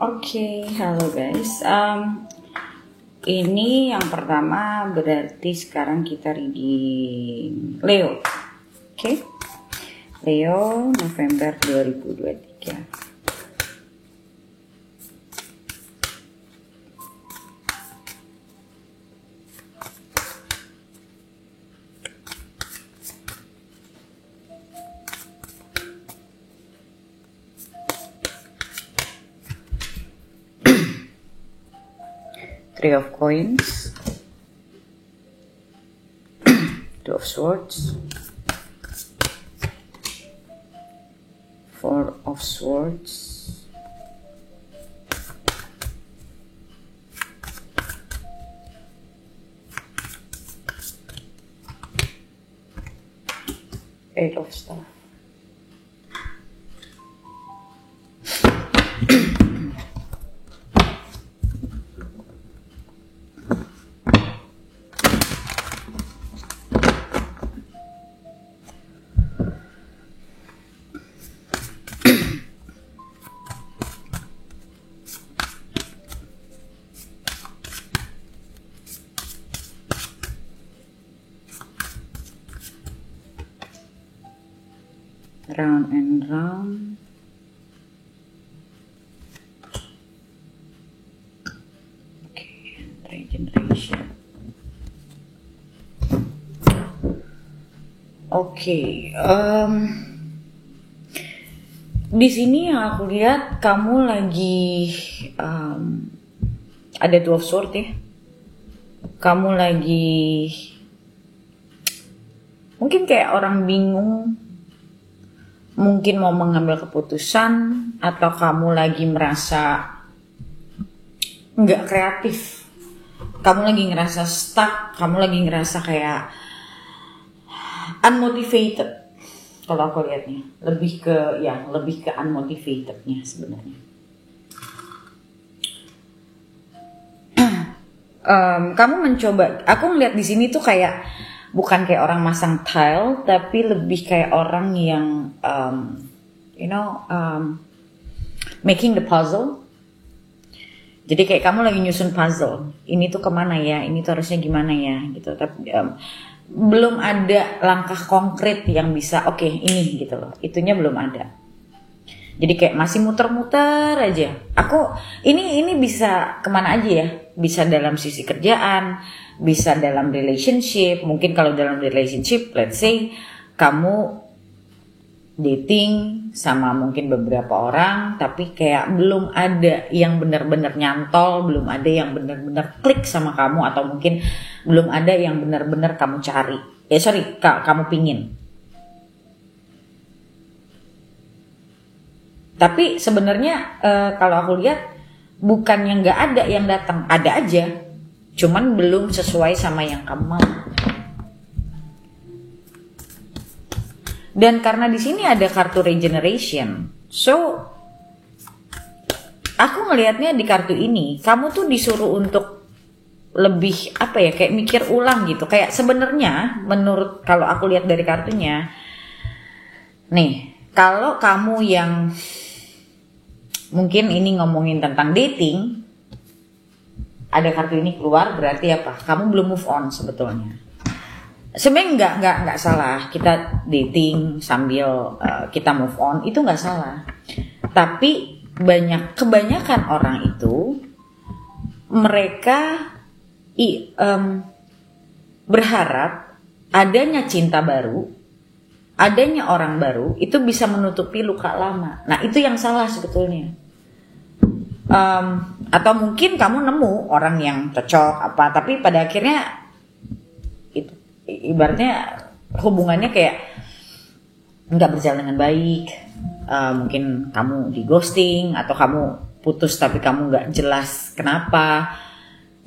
Oke, halo guys. Ini yang pertama berarti sekarang kita reading Leo. Oke. Leo November 2023. Three of Coins, Two of Swords, Four of Swords, Eight of Staff. Round and round. Okay, regeneration. Oke, di sini yang aku lihat kamu lagi ada Two of Swords ya. Kamu lagi mungkin kayak orang bingung, mungkin mau mengambil keputusan, atau kamu lagi merasa nggak kreatif, kamu lagi ngerasa stuck, kamu lagi ngerasa kayak unmotivated. Kalau aku lihatnya lebih ke unmotivatednya sebenarnya. Kamu mencoba, aku ngeliat di sini tuh kayak bukan kayak orang masang tile, tapi lebih kayak orang yang making the puzzle. Jadi kayak kamu lagi nyusun puzzle, ini tuh kemana ya, ini tuh harusnya gimana ya gitu. Tapi belum ada langkah konkret yang bisa oke, ini gitu loh, itunya belum ada. Jadi kayak masih muter-muter aja. Ini bisa kemana aja ya, bisa dalam sisi kerjaan, bisa dalam relationship. Mungkin kalau dalam relationship, let's say kamu dating sama mungkin beberapa orang, tapi kayak belum ada yang benar-benar nyantol, belum ada yang benar-benar klik sama kamu, atau mungkin belum ada yang benar-benar kamu cari. Kamu pingin. Tapi sebenarnya kalau aku lihat bukan yang nggak ada yang datang, ada aja, cuman belum sesuai sama yang kamu mau. Dan karena di sini ada kartu regeneration, so aku ngelihatnya di kartu ini kamu tuh disuruh untuk lebih kayak mikir ulang gitu. Kayak sebenarnya menurut kalau aku lihat dari kartunya, nih kalau kamu yang mungkin ini ngomongin tentang dating, ada kartu ini keluar berarti apa? Kamu belum move on sebetulnya. Sebenarnya nggak salah kita dating sambil kita move on, itu nggak salah. Tapi kebanyakan orang itu mereka berharap adanya cinta baru, adanya orang baru itu bisa menutupi luka lama. Nah itu yang salah sebetulnya. Atau mungkin kamu nemu orang yang cocok tapi pada akhirnya itu ibaratnya hubungannya kayak nggak berjalan dengan baik. Mungkin kamu di ghosting atau kamu putus tapi kamu nggak jelas kenapa.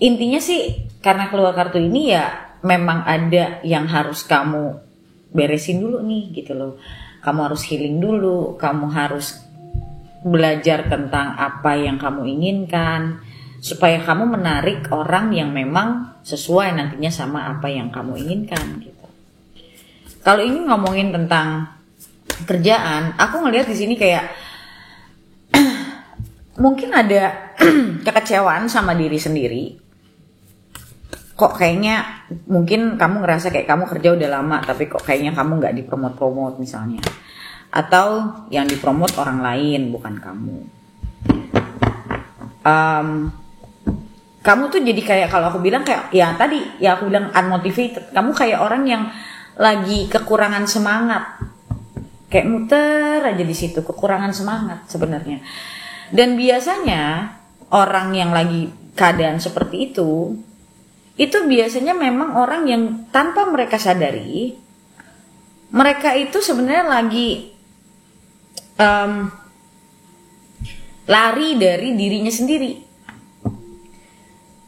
Intinya sih karena keluar kartu ini ya memang ada yang harus kamu beresin dulu nih gitu loh. Kamu harus healing dulu, kamu harus belajar tentang apa yang kamu inginkan supaya kamu menarik orang yang memang sesuai nantinya sama apa yang kamu inginkan gitu. Kalau ini ngomongin tentang kerjaan, aku ngelihat di sini kayak mungkin ada kekecewaan sama diri sendiri. Kok kayaknya mungkin kamu ngerasa kayak kamu kerja udah lama tapi kok kayaknya kamu nggak dipromot misalnya, atau yang dipromot orang lain bukan kamu. Kamu tuh jadi kayak, kalau aku bilang kayak ya tadi ya aku bilang unmotivated. Kamu kayak orang yang lagi kekurangan semangat, kayak muter aja di situ, kekurangan semangat sebenarnya. Dan biasanya orang yang lagi keadaan seperti itu biasanya memang orang yang tanpa mereka sadari, mereka itu sebenarnya lagi lari dari dirinya sendiri.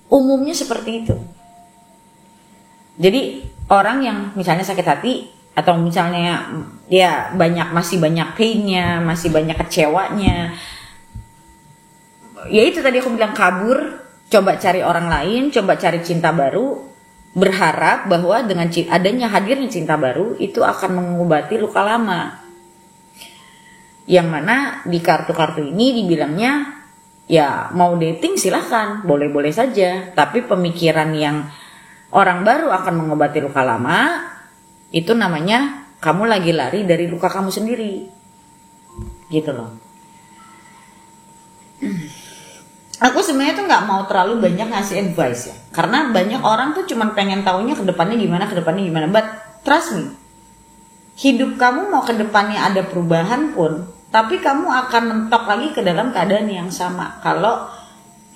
Umumnya seperti itu. Jadi orang yang misalnya sakit hati, atau misalnya ya masih banyak painnya, masih banyak kecewanya, ya itu tadi aku bilang, kabur, coba cari orang lain, coba cari cinta baru, berharap bahwa dengan adanya hadirnya cinta baru itu akan mengobati luka lama. Yang mana di kartu-kartu ini dibilangnya ya mau dating silahkan, boleh-boleh saja, tapi pemikiran yang orang baru akan mengobati luka lama, itu namanya kamu lagi lari dari luka kamu sendiri, gitu loh. Aku sebenarnya tuh nggak mau terlalu banyak ngasih advice ya, karena banyak orang tuh cuma pengen taunya kedepannya gimana. But trust me, hidup kamu mau kedepannya ada perubahan pun, tapi kamu akan mentok lagi ke dalam keadaan yang sama kalau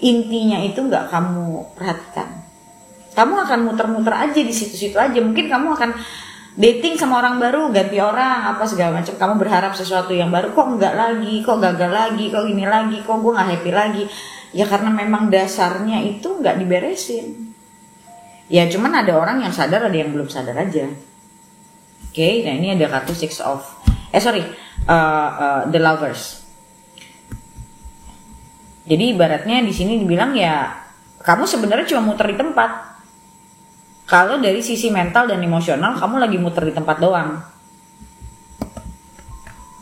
intinya itu nggak kamu perhatikan. Kamu akan muter-muter aja di situ-situ aja. Mungkin kamu akan dating sama orang baru, ganti orang, apa segala macam. Kamu berharap sesuatu yang baru, kok enggak lagi, kok gagal lagi, kok gini lagi, kok gue nggak happy lagi. Ya karena memang dasarnya itu nggak diberesin. Ya cuman ada orang yang sadar, ada yang belum sadar aja. Oke, nah ini ada kartu The Lovers. Jadi ibaratnya di sini dibilang ya kamu sebenarnya cuma muter di tempat. Kalau dari sisi mental dan emosional kamu lagi muter di tempat doang.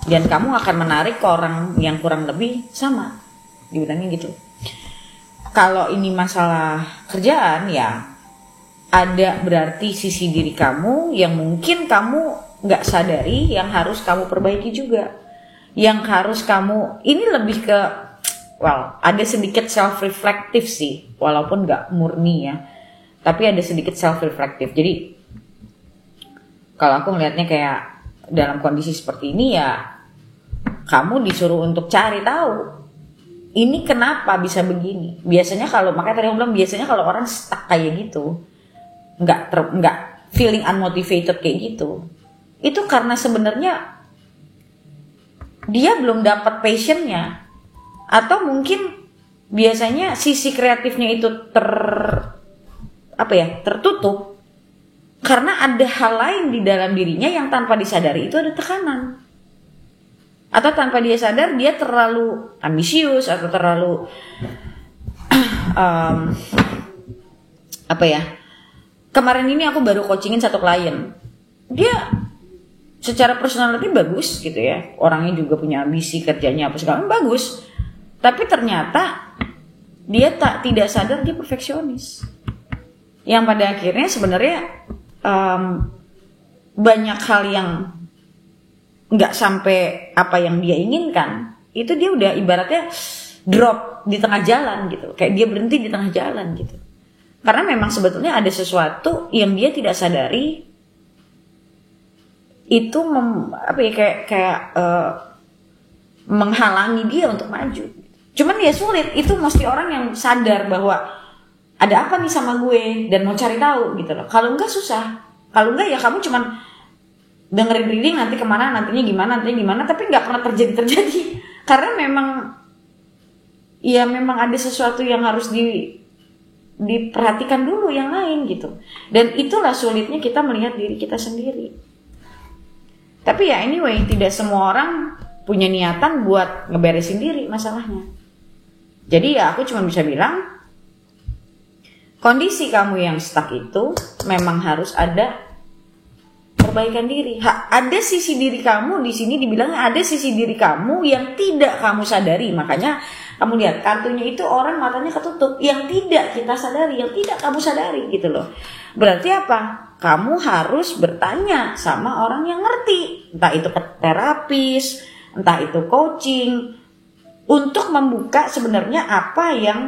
Dan kamu akan menarik ke orang yang kurang lebih sama. Dibilangnya gitu. Kalau ini masalah kerjaan ya ada berarti sisi diri kamu yang mungkin kamu nggak sadari, yang harus kamu perbaiki juga. Yang harus kamu, ini lebih ke ada sedikit self-reflective sih, walaupun nggak murni ya, tapi ada sedikit self-reflective. Jadi kalau aku ngelihatnya kayak dalam kondisi seperti ini ya kamu disuruh untuk cari tahu ini kenapa bisa begini. Biasanya kalau, makanya tadi aku bilang biasanya kalau orang stuck kayak gitu, nggak feeling unmotivated kayak gitu, itu karena sebenarnya dia belum dapat passionnya, atau mungkin biasanya sisi kreatifnya itu tertutup karena ada hal lain di dalam dirinya yang tanpa disadari itu ada tekanan, atau tanpa dia sadar dia terlalu ambisius atau terlalu kemarin ini aku baru coachingin satu klien, dia secara personality bagus gitu ya, orangnya juga punya ambisi, kerjanya apa segala bagus, tapi ternyata dia tidak sadar dia perfeksionis, yang pada akhirnya sebenarnya banyak hal yang nggak sampai apa yang dia inginkan, itu dia udah ibaratnya drop di tengah jalan gitu, kayak dia berhenti di tengah jalan gitu, karena memang sebetulnya ada sesuatu yang dia tidak sadari itu menghalangi dia untuk maju. Cuman ya sulit, itu mesti orang yang sadar bahwa ada apa nih sama gue dan mau cari tahu gitu loh. Kalau enggak susah, kalau enggak ya kamu cuman dengerin reading nantinya gimana, tapi nggak pernah terjadi karena memang ada sesuatu yang harus diperhatikan dulu yang lain gitu. Dan itulah sulitnya kita melihat diri kita sendiri. Tapi ya anyway, tidak semua orang punya niatan buat ngeberesin diri masalahnya. Jadi ya aku cuma bisa bilang kondisi kamu yang stuck itu memang harus ada perbaikan diri. Ada sisi diri kamu di sini dibilangnya ada sisi diri kamu yang tidak kamu sadari. Makanya kamu lihat kartunya itu orang matanya ketutup, yang tidak kita sadari, yang tidak kamu sadari gitu loh. Berarti apa? Kamu harus bertanya sama orang yang ngerti, entah itu terapis, entah itu coaching, untuk membuka sebenarnya apa yang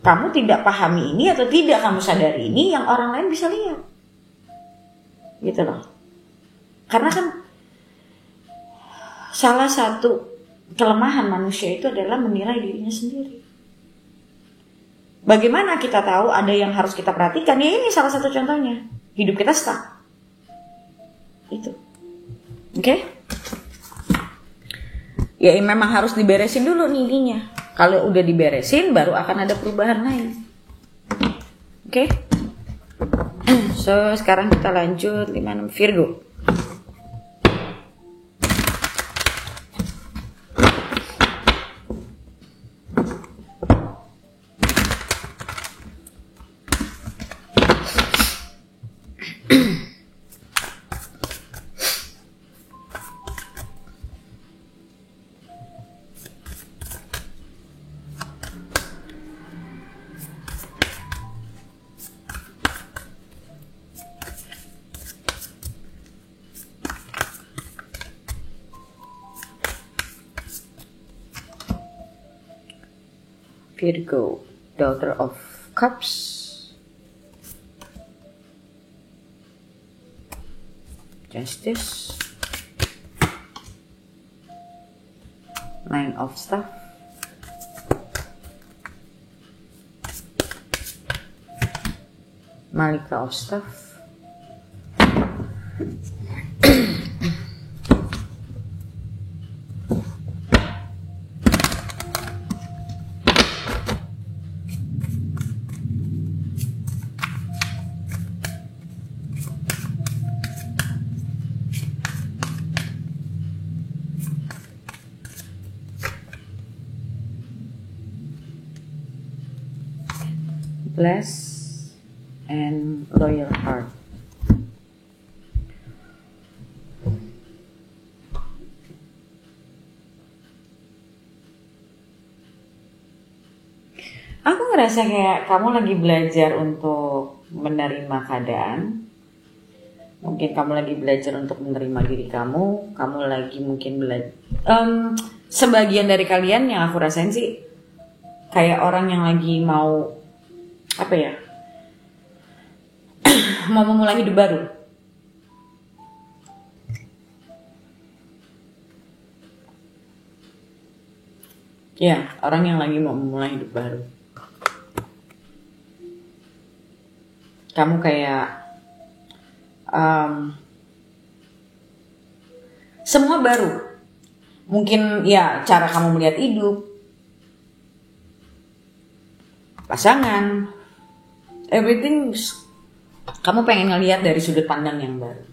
kamu tidak pahami ini atau tidak kamu sadari ini yang orang lain bisa lihat. Gitu loh. Karena kan salah satu kelemahan manusia itu adalah menilai dirinya sendiri. Bagaimana kita tahu ada yang harus kita perhatikan? Ya ini salah satu contohnya. Hidup kita stuck. Itu. Oke? Ya memang harus diberesin dulu nih ininya. Kalau udah diberesin baru akan ada perubahan lain. Oke? So sekarang kita lanjut 56 Virgo. Virgo, Daughter of Cups, Justice, Nine of Staff, Malika of Staff, Bless, and Loyal Heart. Aku ngerasa kayak kamu lagi belajar untuk menerima keadaan. Mungkin kamu lagi belajar untuk menerima diri kamu. Kamu lagi mungkin belajar. Sebagian dari kalian yang aku rasain sih kayak orang yang lagi mau apa ya? Mau memulai hidup baru. Ya, orang yang lagi mau memulai hidup baru. Kamu kayak semua baru. Mungkin ya cara kamu melihat hidup, pasangan, everything. Kamu pengen ngelihat dari sudut pandang yang baru.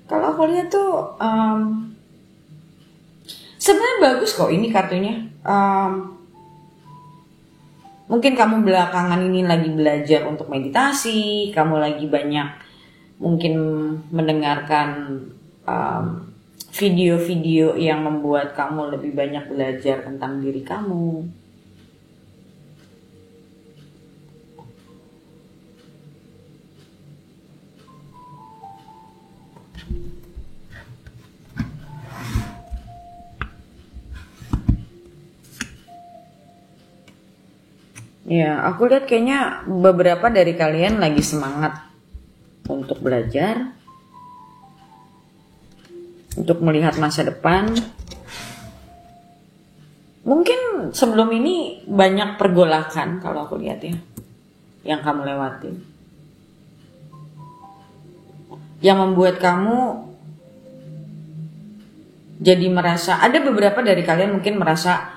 Kalau aku lihat tuh sebenarnya bagus kok ini kartunya. Mungkin kamu belakangan ini lagi belajar untuk meditasi, kamu lagi banyak mungkin mendengarkan video-video yang membuat kamu lebih banyak belajar tentang diri kamu. Ya, aku lihat kayaknya beberapa dari kalian lagi semangat untuk belajar, untuk melihat masa depan. Mungkin sebelum ini banyak pergolakan kalau aku lihat ya, yang kamu lewati, yang membuat kamu jadi merasa, ada beberapa dari kalian mungkin merasa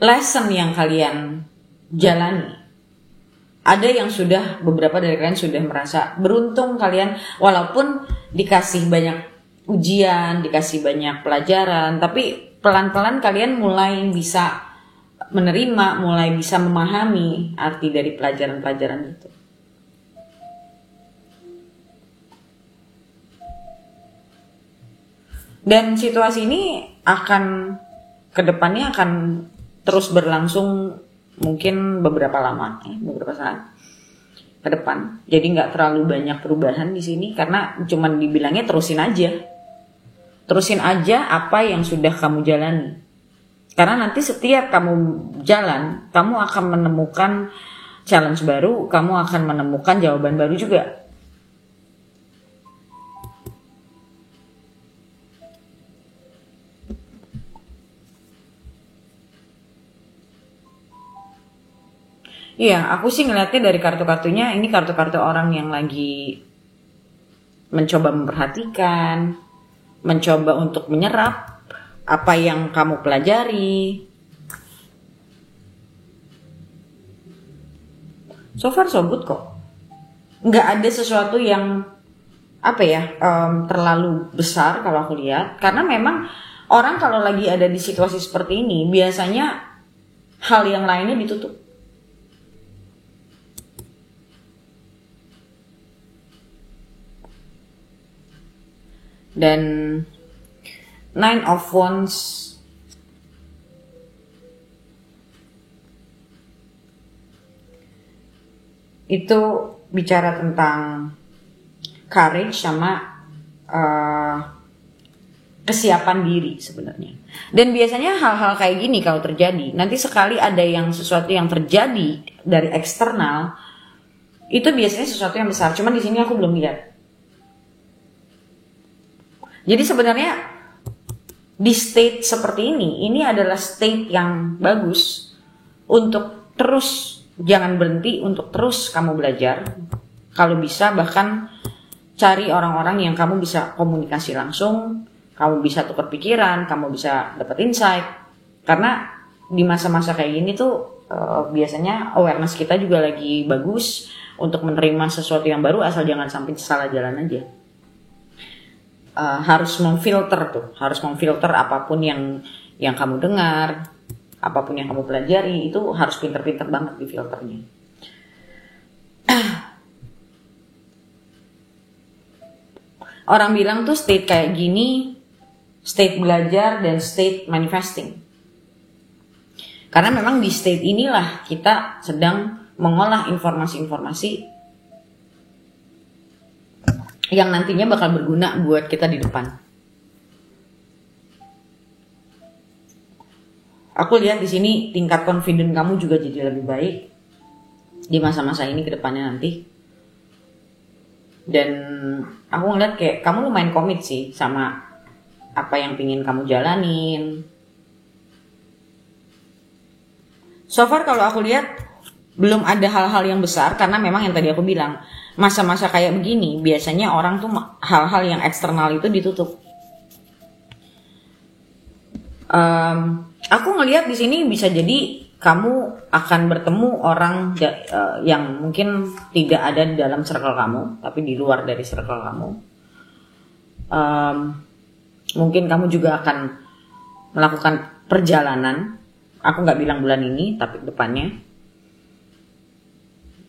lesson yang kalian jalani. Ada yang beberapa dari kalian sudah merasa beruntung kalian walaupun dikasih banyak ujian, dikasih banyak pelajaran, tapi pelan-pelan kalian mulai bisa menerima, mulai bisa memahami arti dari pelajaran-pelajaran itu. Dan situasi ini akan kedepannya akan terus berlangsung mungkin beberapa saat ke depan. Jadi nggak terlalu banyak perubahan di sini karena cuman dibilangnya terusin aja apa yang sudah kamu jalani. Karena nanti setiap kamu jalan, kamu akan menemukan challenge baru, kamu akan menemukan jawaban baru juga. Iya, aku sih ngeliatnya dari kartu-kartunya, ini kartu-kartu orang yang lagi mencoba memperhatikan, mencoba untuk menyerap apa yang kamu pelajari. So far so good kok. Nggak ada sesuatu yang terlalu besar kalau aku lihat. Karena memang orang kalau lagi ada di situasi seperti ini, biasanya hal yang lainnya ditutup. Dan Nine of Wands itu bicara tentang courage sama kesiapan diri sebenarnya. Dan biasanya hal-hal kayak gini kalau terjadi, nanti sekali ada sesuatu yang terjadi dari eksternal, itu biasanya sesuatu yang besar. Cuman di sini aku belum lihat. Jadi sebenarnya di state seperti ini adalah state yang bagus untuk terus, jangan berhenti untuk terus kamu belajar. Kalau bisa bahkan cari orang-orang yang kamu bisa komunikasi langsung, kamu bisa tukar pikiran, kamu bisa dapat insight. Karena di masa-masa kayak gini tuh biasanya awareness kita juga lagi bagus untuk menerima sesuatu yang baru, asal jangan sampai salah jalan aja. Harus memfilter apapun yang kamu dengar, apapun yang kamu pelajari, itu harus pinter-pinter banget di filternya. Orang bilang tuh state kayak gini, state belajar dan state manifesting. Karena memang di state inilah kita sedang mengolah informasi-informasi yang nantinya bakal berguna buat kita di depan. Aku lihat di sini tingkat confident kamu juga jadi lebih baik di masa-masa ini ke depannya nanti. Dan aku ngeliat kayak kamu lumayan komit sih sama apa yang pingin kamu jalanin. So far kalau aku lihat belum ada hal-hal yang besar, karena memang yang tadi aku bilang, masa-masa kayak begini biasanya orang tuh hal-hal yang eksternal itu ditutup. Aku ngelihat di sini bisa jadi kamu akan bertemu orang yang mungkin tidak ada di dalam circle kamu, tapi di luar dari circle kamu. Mungkin kamu juga akan melakukan perjalanan. Aku nggak bilang bulan ini, tapi depannya.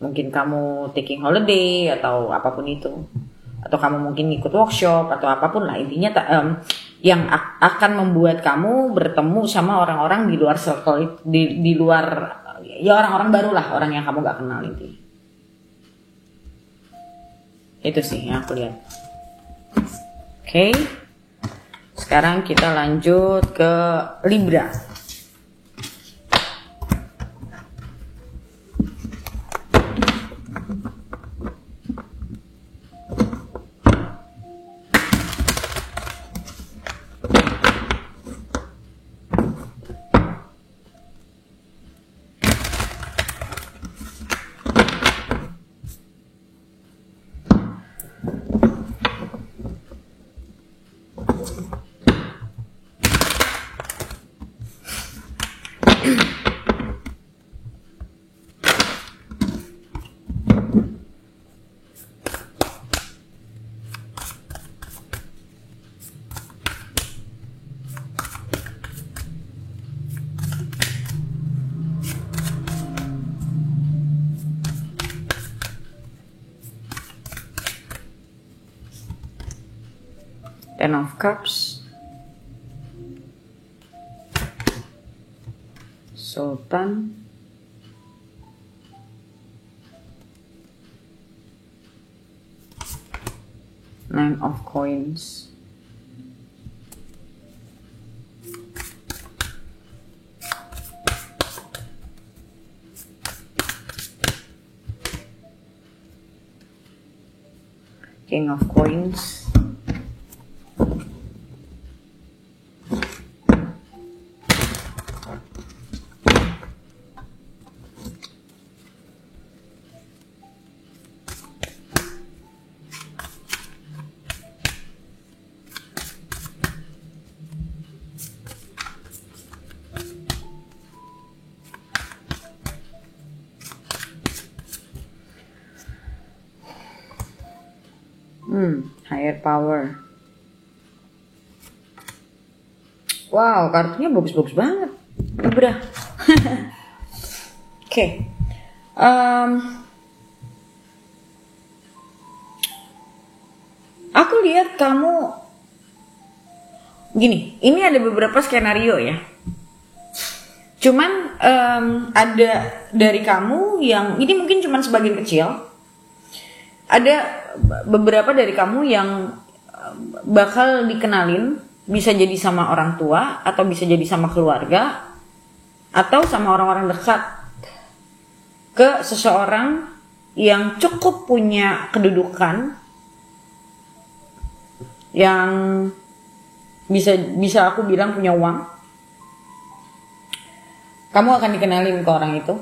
Mungkin kamu taking holiday atau apapun itu, atau kamu mungkin ikut workshop atau apapun lah, intinya yang akan membuat kamu bertemu sama orang-orang di luar circle, di luar, ya orang-orang baru lah, orang yang kamu gak kenal intinya. Itu sih yang aku lihat. Oke. Sekarang kita lanjut ke Libra. Ten of Cups, Sultan, Nine of Coins, King of Coins, Higher Power. Wow, kartunya bagus-bagus banget. Libra. Oke. Aku lihat kamu gini, ini ada beberapa skenario ya. Cuman ada dari kamu yang ini mungkin cuman sebagian kecil. Ada beberapa dari kamu yang bakal dikenalin, bisa jadi sama orang tua atau bisa jadi sama keluarga atau sama orang-orang dekat ke seseorang yang cukup punya kedudukan, yang bisa aku bilang punya uang. Kamu akan dikenalin ke orang itu.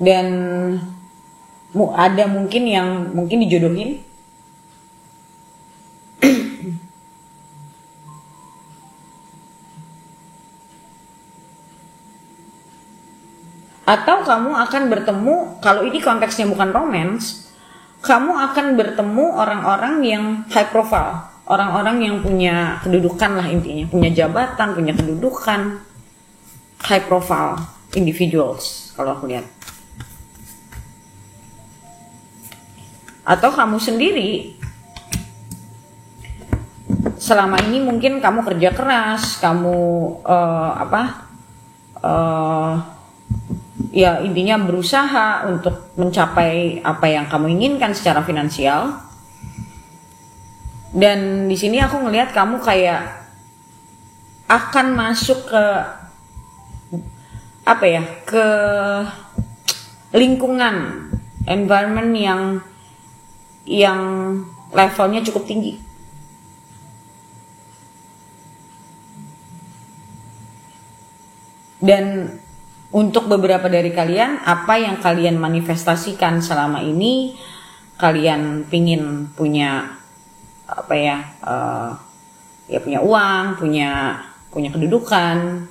Dan ada mungkin yang mungkin dijodohin. Atau kamu akan bertemu, kalau ini konteksnya bukan romance, kamu akan bertemu orang-orang yang high profile, orang-orang yang punya kedudukan lah intinya, punya jabatan, punya kedudukan, high profile individuals kalau aku lihat. Atau kamu sendiri selama ini mungkin kamu kerja keras, kamu ya intinya berusaha untuk mencapai apa yang kamu inginkan secara finansial. Dan di sini aku ngelihat kamu kayak akan masuk ke ke lingkungan, environment yang levelnya cukup tinggi. Dan untuk beberapa dari kalian, apa yang kalian manifestasikan selama ini, kalian pingin punya punya uang, punya kedudukan.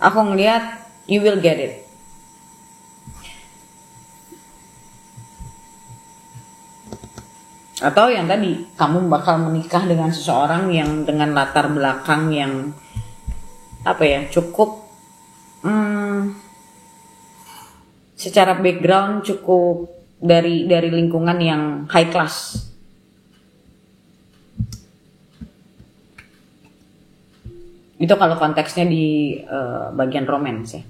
Aku ngelihat you will get it. Atau yang tadi, kamu bakal menikah dengan seseorang yang dengan latar belakang yang cukup secara background cukup dari lingkungan yang high class. Itu kalau konteksnya di bagian romance ya.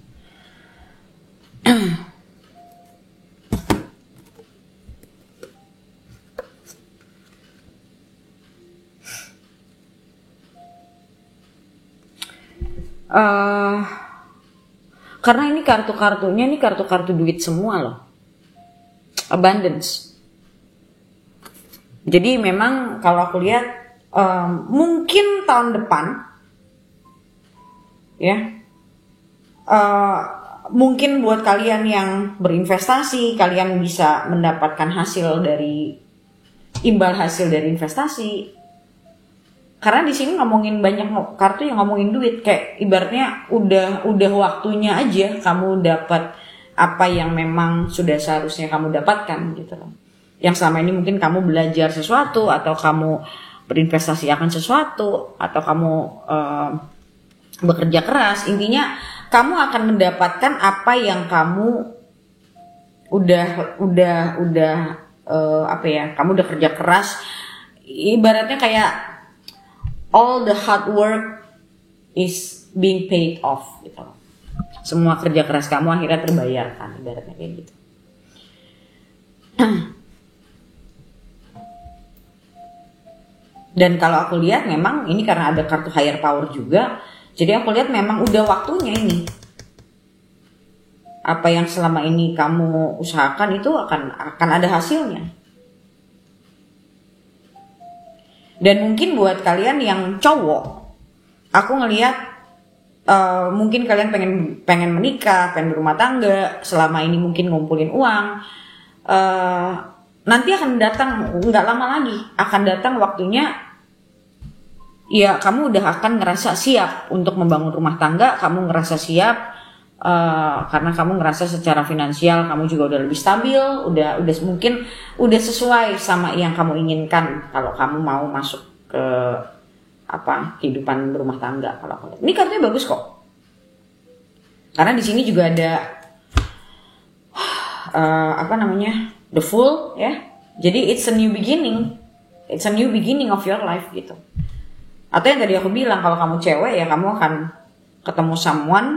Karena ini kartu-kartunya ini kartu-kartu duit semua loh, abundance. Jadi memang kalau aku lihat mungkin tahun depan ya, mungkin buat kalian yang berinvestasi, kalian bisa mendapatkan imbal hasil dari investasi. Karena di sini ngomongin banyak kartu yang ngomongin duit, kayak ibaratnya udah waktunya aja kamu dapat apa yang memang sudah seharusnya kamu dapatkan gitu loh. Yang selama ini mungkin kamu belajar sesuatu, atau kamu berinvestasi akan sesuatu, atau kamu bekerja keras, intinya kamu akan mendapatkan apa yang kamu udah apa ya, kamu udah kerja keras, ibaratnya kayak all the hard work is being paid off gitu. Semua kerja keras kamu akhirnya terbayarkan, ibaratnya kayak gitu. Dan kalau aku lihat memang ini karena ada kartu higher power juga, jadi aku lihat memang udah waktunya ini. Apa yang selama ini kamu usahakan itu akan ada hasilnya. Dan mungkin buat kalian yang cowok, aku ngelihat mungkin kalian pengen menikah, pengen berumah tangga, selama ini mungkin ngumpulin uang. Nanti akan datang, nggak lama lagi akan datang waktunya, ya kamu udah akan ngerasa siap untuk membangun rumah tangga, kamu ngerasa siap karena kamu ngerasa secara finansial kamu juga udah lebih stabil, udah mungkin udah sesuai sama yang kamu inginkan kalau kamu mau masuk ke kehidupan berumah tangga. Kalau ini kartunya bagus kok, karena di sini juga ada the Fool ya. Jadi it's a new beginning of your life gitu. Atau yang tadi aku bilang, kalau kamu cewek ya kamu akan ketemu someone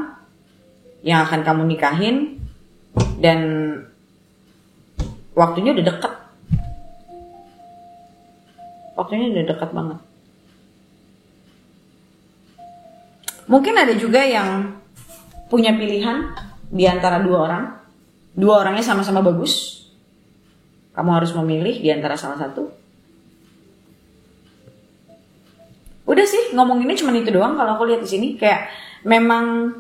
yang akan kamu nikahin dan waktunya udah dekat. Waktunya udah dekat banget. Mungkin ada juga yang punya pilihan di antara dua orang. Dua orangnya sama-sama bagus. Kamu harus memilih di antara salah satu. Udah sih, ngomonginnya cuma itu doang kalau aku lihat di sini. Kayak memang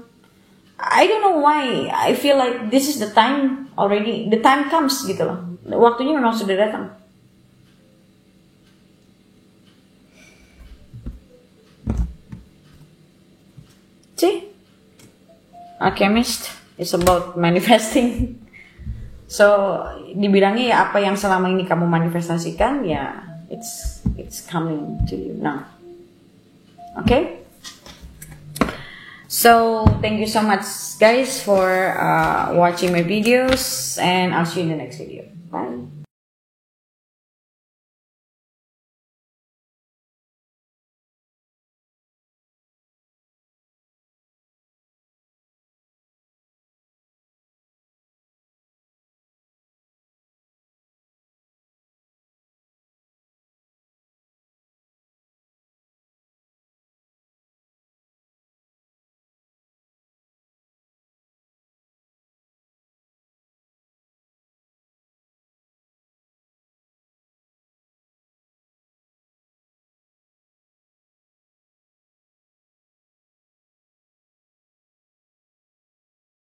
I don't know why I feel like this is the time already. The time comes gitu loh. Waktunya memang sudah datang. See? Alchemist is about manifesting. So dibilangnya ya apa yang selama ini kamu manifestasikan ya it's coming to you now. Okay? So thank you so much guys for watching my videos, and I'll see you in the next video. Bye.